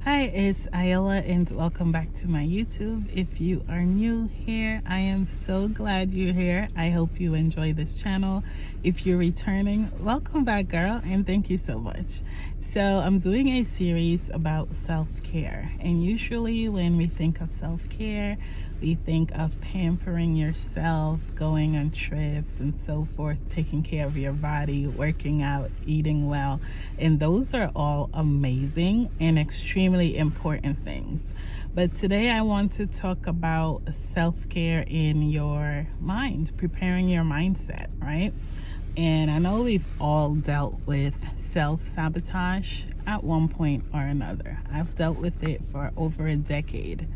Hi, it's Ayala and welcome back to my YouTube. If you are new here, I am so glad you're here. I hope you enjoy this channel. If you're returning, welcome back, girl, and thank you so much. So I'm doing a series about self-care, and usually when we think of self-care, we think of pampering yourself, going on trips and so forth, taking care of your body, working out, eating well. And those are all amazing and extremely important things. But today I want to talk about self-care in your mind, preparing your mindset, right? And I know we've all dealt with self-sabotage at one point or another. I've dealt with it for over a decade.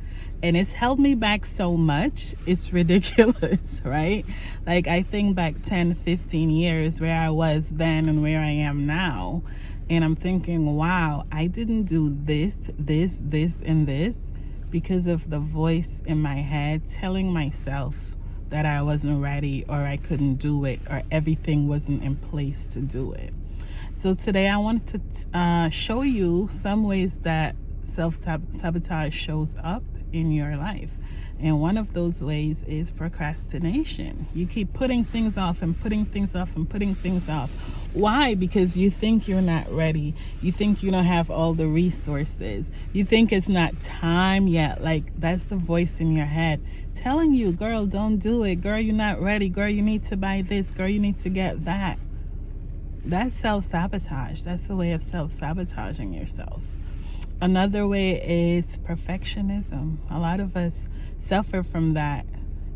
And it's held me back so much, it's ridiculous, right? Like I think back 10, 15 years where I was then and where I am now. And I'm thinking, wow, I didn't do this, and this because of the voice in my head telling myself that I wasn't ready or I couldn't do it or everything wasn't in place to do it. So today I wanted to show you some ways that self-sabotage shows up in your life. And one of those ways is procrastination. You keep putting things off and putting things off and putting things off. Why? Because you think you're not ready. You think you don't have all the resources. You think it's not time yet. Like that's the voice in your head telling you, girl, don't do it. Girl, you're not ready. Girl, you need to buy this. Girl, you need to get that. That's self-sabotage. That's a way of self-sabotaging yourself. Another way is perfectionism. A lot of us suffer from that.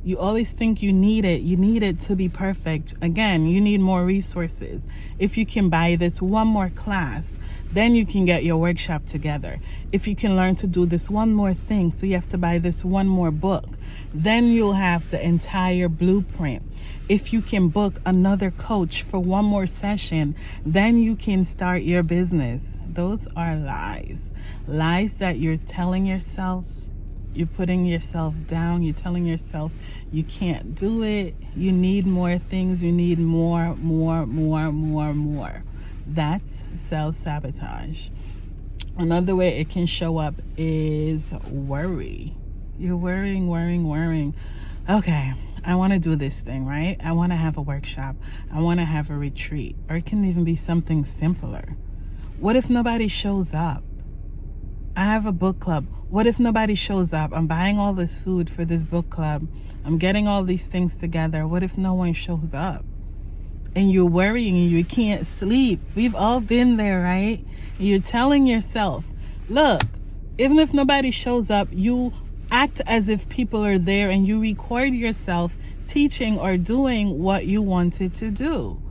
You always think you need it. You need it to be perfect. Again, you need more resources. If you can buy this one more class, then you can get your workshop together. If you can learn to do this one more thing, so you have to buy this one more book, then you'll have the entire blueprint. If you can book another coach for one more session, then you can start your business. Those are lies. Lies that you're telling yourself. You're putting yourself down. You're telling yourself you can't do it. You need more things. You need more. That's self-sabotage. Another way it can show up is worry. You're worrying. Okay, I want to do this thing, right? I want to have a workshop. I want to have a retreat. Or it can even be something simpler. What if nobody shows up? I have a book club. What if nobody shows up? I'm buying all this food for this book club. I'm getting all these things together. What if no one shows up? And you're worrying and you can't sleep. We've all been there, right? And you're telling yourself, look, even if nobody shows up, you act as if people are there and you record yourself teaching or doing what you wanted to do,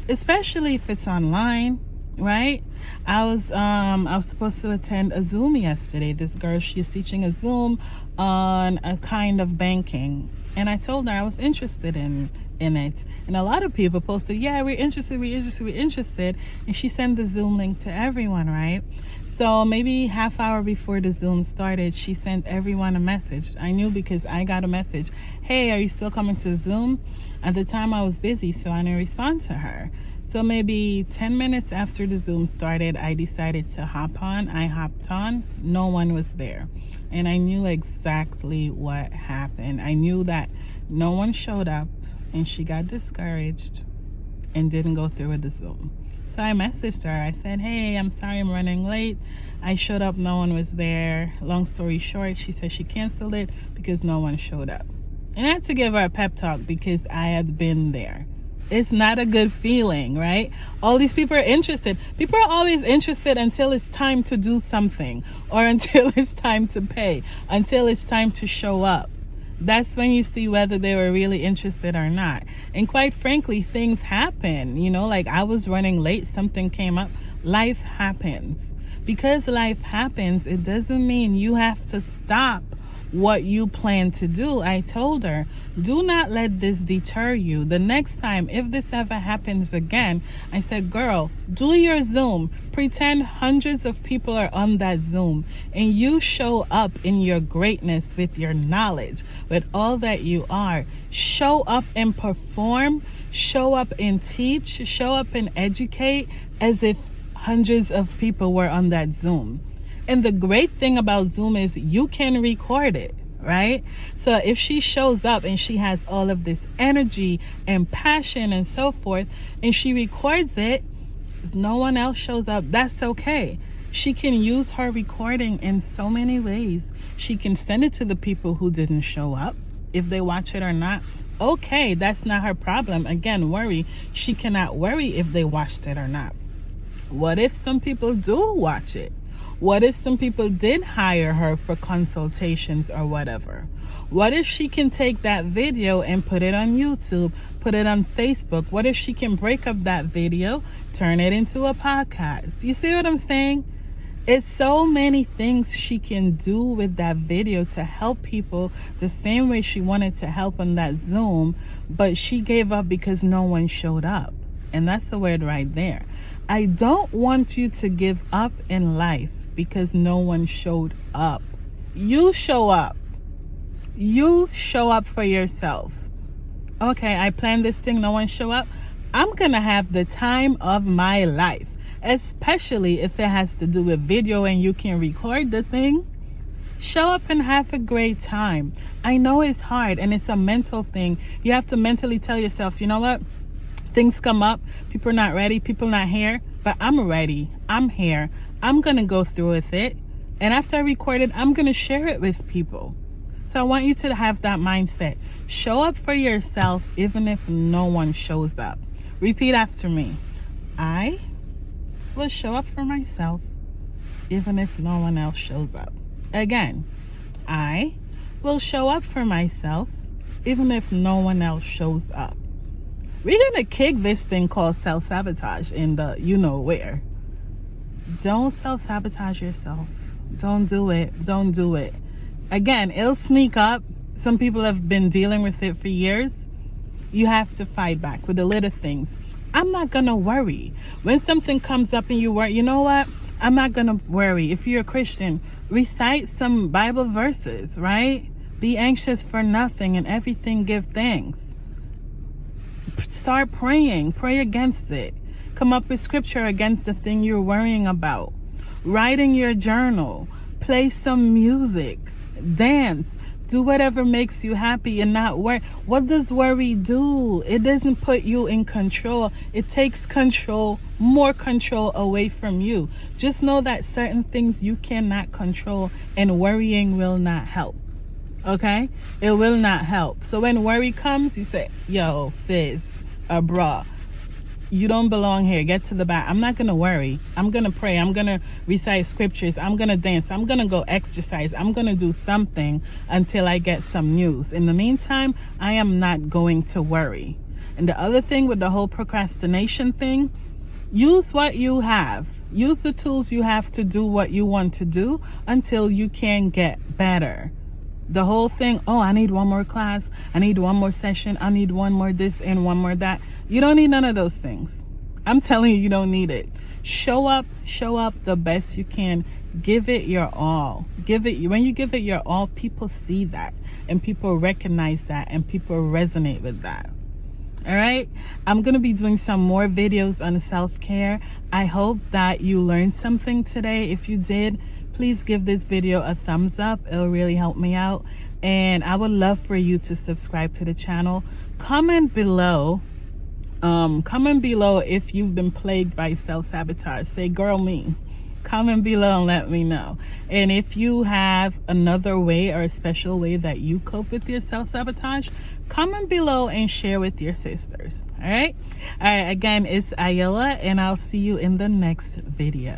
especially if it's online. Right? I was supposed to attend a Zoom yesterday. This girl, she's teaching a Zoom on a kind of banking. And I told her I was interested in it. And a lot of people posted, yeah, we're interested. And she sent the Zoom link to everyone, right? So maybe half hour before the Zoom started, she sent everyone a message. I knew because I got a message. Hey, are you still coming to Zoom? At the time I was busy, so I didn't respond to her. So maybe 10 minutes after the Zoom started, I decided to hop on. I hopped on. No one was there. And I knew exactly what happened. I knew that no one showed up and she got discouraged and didn't go through with the Zoom. So I messaged her. I said, hey, I'm sorry I'm running late. I showed up. No one was there. Long story short, she said she canceled it because no one showed up. And I had to give her a pep talk because I had been there. It's not a good feeling, right? All these people are interested. People are always interested until it's time to do something or until it's time to pay, until it's time to show up. That's when you see whether they were really interested or not. And quite frankly, things happen. You know, like I was running late, something came up. Life happens. Because life happens, it doesn't mean you have to stop what you plan to do. I told her, do not let this deter you. The next time, if this ever happens again, I said, girl, do your Zoom. Pretend hundreds of people are on that Zoom and you show up in your greatness with your knowledge, with all that you are. Show up and perform, show up and teach, show up and educate as if hundreds of people were on that Zoom. And the great thing about Zoom is you can record it, right? So if she shows up and she has all of this energy and passion and so forth, and she records it, no one else shows up, that's okay. She can use her recording in so many ways. She can send it to the people who didn't show up, if they watch it or not. Okay, that's not her problem. Again, worry. She cannot worry if they watched it or not. What if some people do watch it? What if some people did hire her for consultations or whatever? What if she can take that video and put it on YouTube, put it on Facebook? What if she can break up that video, turn it into a podcast? You see what I'm saying? It's so many things she can do with that video to help people the same way she wanted to help on that Zoom, but she gave up because no one showed up. And that's the word right there. I don't want you to give up in life because no one showed up. You show up. You show up for yourself. Okay, I planned this thing, no one show up. I'm gonna have the time of my life, especially if it has to do with video and you can record the thing. Show up and have a great time. I know it's hard and it's a mental thing. You have to mentally tell yourself, you know what? Things come up, people are not ready, people not here, but I'm ready, I'm here, I'm gonna go through with it, and after I record it, I'm gonna share it with people. So I want you to have that mindset. Show up for yourself even if no one shows up. Repeat after me. I will show up for myself even if no one else shows up. Again, I will show up for myself even if no one else shows up. We're gonna kick this thing called self-sabotage in the you know where. Don't self-sabotage yourself. Don't do it. Don't do it. Again, it'll sneak up. Some people have been dealing with it for years. You have to fight back with the little things. I'm not gonna worry. When something comes up and you worry, you know what? I'm not gonna worry. If you're a Christian, recite some Bible verses, right? Be anxious for nothing and everything give thanks. Start praying. Pray against it. Come up with scripture against the thing you're worrying about. Write in your journal. Play some music. Dance. Do whatever makes you happy and not worry. What does worry do? It doesn't put you in control. It takes control, more control away from you. Just know that certain things you cannot control and worrying will not help. Okay? It will not help. So when worry comes, you say, yo, sis, bruh, you don't belong here. Get to the back. I'm not going to worry. I'm going to pray. I'm going to recite scriptures. I'm going to dance. I'm going to go exercise. I'm going to do something until I get some news. In the meantime, I am not going to worry. And the other thing with the whole procrastination thing, use what you have. Use the tools you have to do what you want to do until you can get better. The whole thing, oh, I need one more class, I need one more session, I need one more this and one more that. You don't need none of those things. I'm telling you, you don't need it. Show up the best you can. Give it your all. When you give it your all, people see that and people recognize that and people resonate with that. All right, I'm going to be doing some more videos on self-care. I hope that you learned something today. If you did, please give this video a thumbs up. It'll really help me out. And I would love for you to subscribe to the channel. Comment below if you've been plagued by self-sabotage. Say, girl, me. Comment below and let me know. And if you have another way or a special way that you cope with your self-sabotage, comment below and share with your sisters. All right? Again, it's Ayola, and I'll see you in the next video.